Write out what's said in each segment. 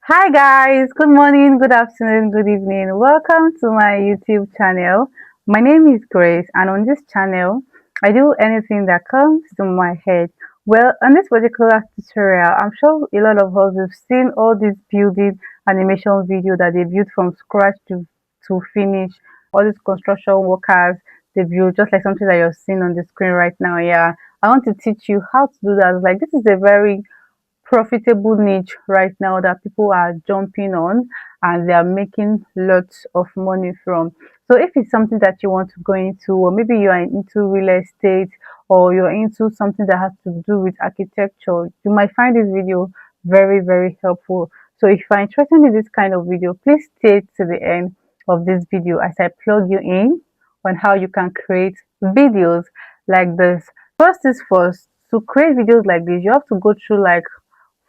Hi guys, good morning, good afternoon, good evening. Welcome to my YouTube channel. My name is Grace, and on this channel, I do anything that comes to my head. Well, on this particular tutorial, I'm sure a lot of us have seen all these building animation video that they built from scratch to finish. All these construction workers, they build just like something that you're seeing on the screen right now. Yeah, I want to teach you how to do that. Like, this is a very profitable niche right now that people are jumping on and they are making lots of money from. So if it's something that you want to go into, or maybe you are into real estate, or you're into something that has to do with architecture, you might find this video very helpful. So if you're interested in this kind of video, please stay to the end of this video as I plug you in on how you can create videos like this. First is first, to create videos like this, you have to go through like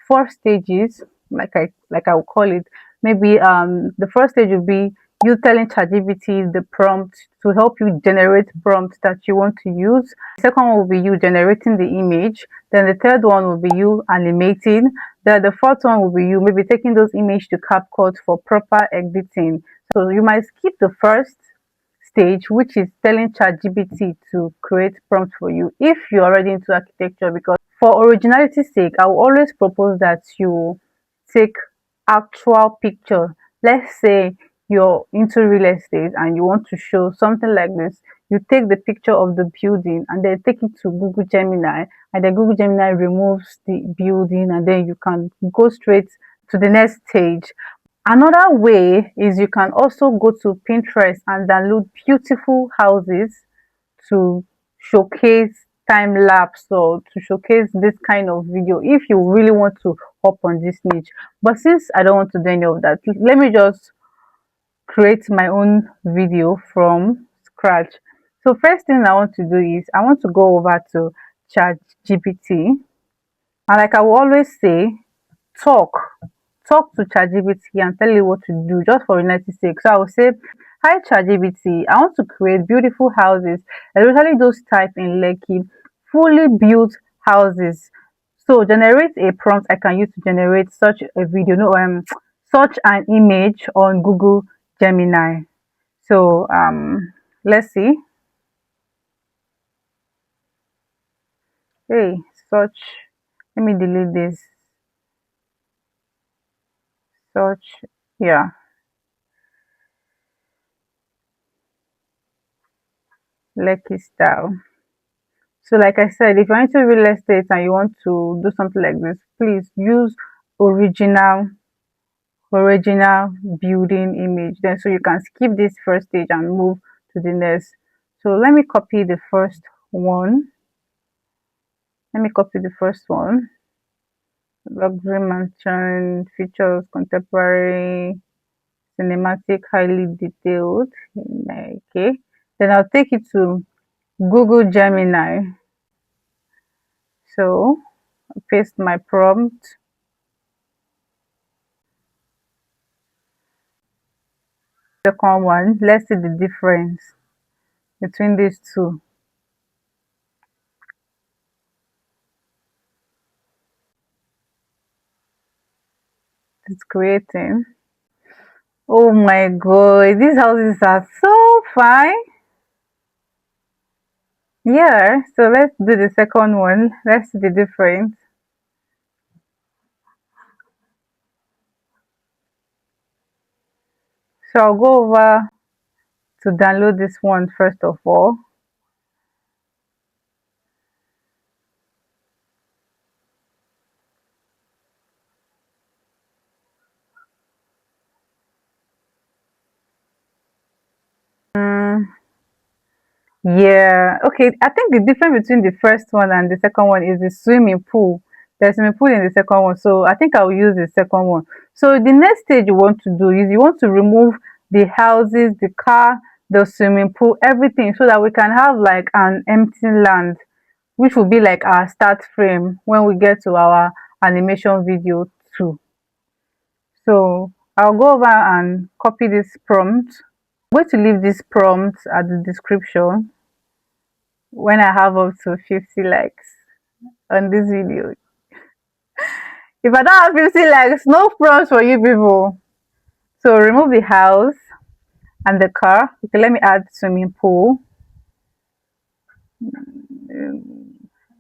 4 stages, like I will call it. Maybe the first stage will be you telling ChatGPT the prompt to help you generate prompt that you want to use. The second one will be you generating the image. Then the third one will be you animating. Then the fourth one will be you maybe taking those images to CapCut for proper editing. So you might skip the first stage, which is telling ChatGPT to create prompt for you if you're already into architecture, because for originality's sake, I will always propose that you take actual picture. Let's say you're into real estate and you want to show something like this. You take the picture of the building and then take it to Google Gemini, and then Google Gemini removes the building, and then you can go straight to the next stage. Another way is you can also go to Pinterest and download beautiful houses to showcase time lapse or to showcase this kind of video if you really want to hop on this niche. But since I don't want to do any of that, let me just create my own video from scratch. So first thing I want to do is I want to go over to ChatGPT, and like I will always say, talk talk to ChatGPT and tell it what to do just for United's sake. So I will say, hi ChatGPT, I want to create beautiful houses, especially those type in Lekki, fully built houses. So generate a prompt I can use to generate such a video, no, such an image on Google Gemini. So let's see. Hey, search. Let me delete this. Search. Yeah, Lekki style. So like I said, if you're into real estate and you want to do something like this, please use original original building image. Then so you can skip this first stage and move to the next. So let me copy the first one. Let me copy the first one. Luxury mansion, features contemporary, cinematic, highly detailed. Okay. Then I'll take it to Google Gemini. So paste my prompt. Second one, let's see the difference between these two. It's creating. Oh my god, these houses are so fine. Yeah, so let's do the second one. Let's see the difference. So I'll go over to download this one first of all. Yeah, okay. I think the difference between the first one and the second one is the swimming pool. There's swimming pool in the second one, so I think I'll use the second one. So the next stage you want to do is you want to remove the houses, the car, the swimming pool, everything, so that we can have like an empty land, which will be like our start frame when we get to our animation video too. So I'll go over and copy this prompt. I'm going to leave this prompt at the description when I have up to 50 likes on this video. If I don't have 50 likes, no prompts for you people. So remove the house and the car. Okay, let me add swimming pool.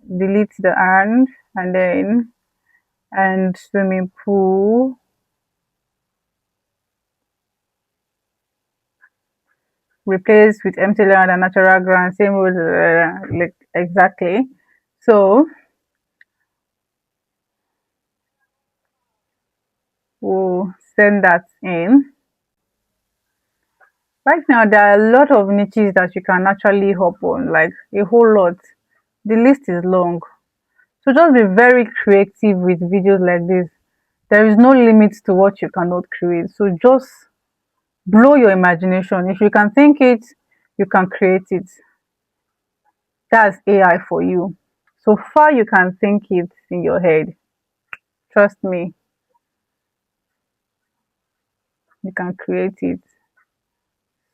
Delete the and then and swimming pool. Replace with empty land and natural ground. Same with like exactly. So we'll send that in. Right now, there are a lot of niches that you can actually hop on, like a whole lot. The list is long. So just be very creative with videos like this. There is no limit to what you cannot create. So just blow your imagination. If you can think it, you can create it. That's AI for you. So far you can think it in your head. Trust me, you can create it.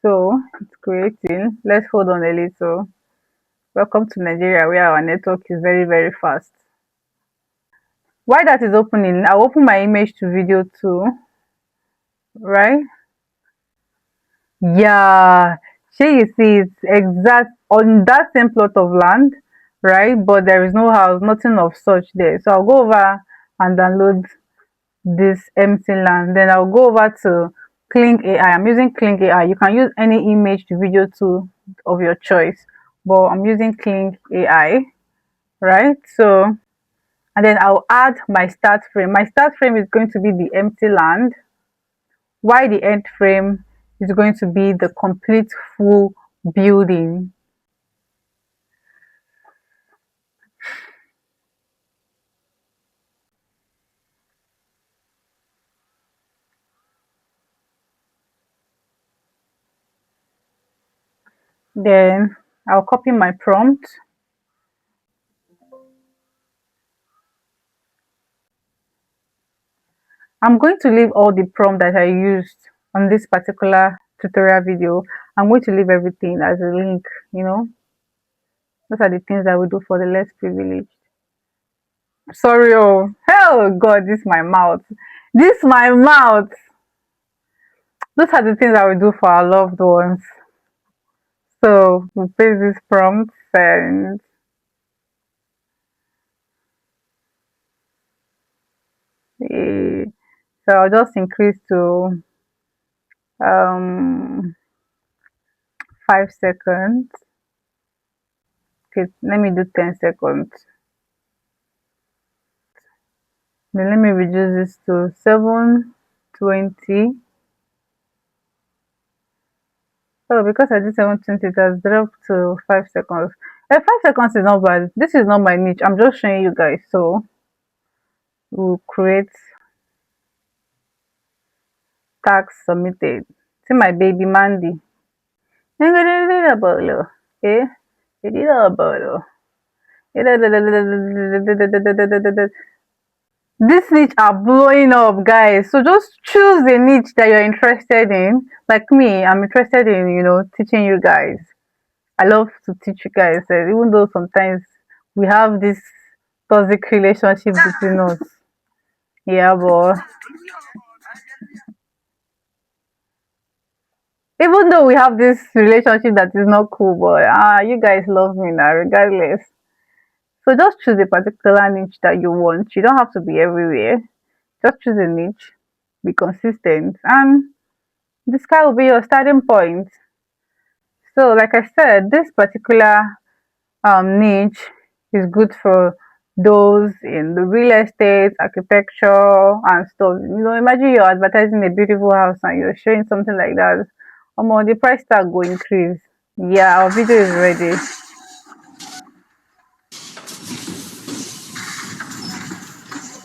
So it's creating. Let's hold on a little. Welcome to Nigeria where our network is very, very fast. While that is opening, I'll open my image to video too, right? Yeah, shey you see it's exact on that same plot of land, right? But there is no house, nothing of such there. So I'll go over and download this empty land. Then I'll go over to Kling AI. I'm using Kling AI. You can use any image to video tool of your choice, but I'm using Kling AI, right? So and then I'll add my start frame. My start frame is going to be the empty land, while the end frame is going to be the complete full building. Then I'll copy my prompt. I'm going to leave all the prompt that I used on this particular tutorial video. I'm going to leave everything as a link, you know. Those are the things that we do for the less privileged. Sorry, oh, hell, God, this my mouth. This my mouth. Those are the things that we do for our loved ones. So we paste this prompt and eh, so I'll just increase to um 5 seconds. Okay, let me do 10 seconds. Then let me reduce this to 720. So because I did 720, it has dropped to 5 seconds. 5 seconds is not bad. This is not my niche. I'm just showing you guys. So we'll create task submitted. See my baby Mandy. Eh? This niche are blowing up, guys. So just choose a niche that you're interested in. Like me, I'm interested in, teaching you guys. I love to teach you guys, even though sometimes we have this toxic relationship between us. Yeah, but even though we have this relationship that is not cool, but you guys love me now, regardless. So just choose a particular niche that you want. You don't have to be everywhere. Just choose a niche, be consistent, and the sky will be your starting point. So, like I said, this particular niche is good for those in the real estate, architecture, and stuff. Imagine you're advertising a beautiful house and you're showing something like that. The price tag will increase. Yeah, our video is ready.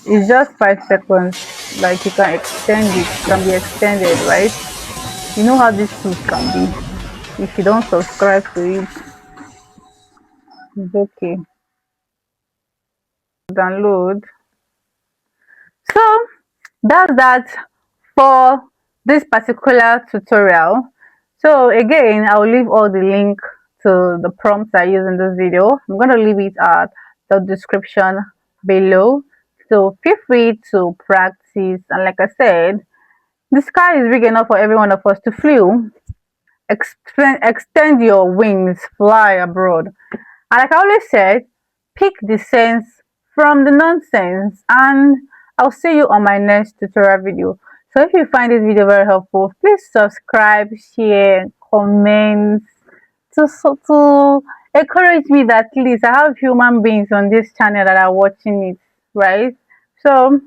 It's just 5 seconds. Like you can extend it, can be extended, right? You know how these tools can be. If you don't subscribe to it, it's okay. Download. So that's that for this particular tutorial. So again, I'll leave all the link to the prompts I use in this video. I'm going to leave it at the description below. So feel free to practice. And like I said, the sky is big enough for every one of us to flew. Extend your wings, fly abroad. And like I always said, pick the sense from the nonsense. And I'll see you on my next tutorial video. So if you find this video very helpful, please subscribe, share, comment to encourage me that at least I have human beings on this channel that are watching it, right? So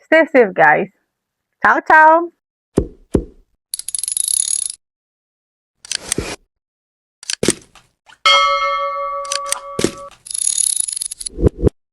stay safe, guys. Ciao, ciao.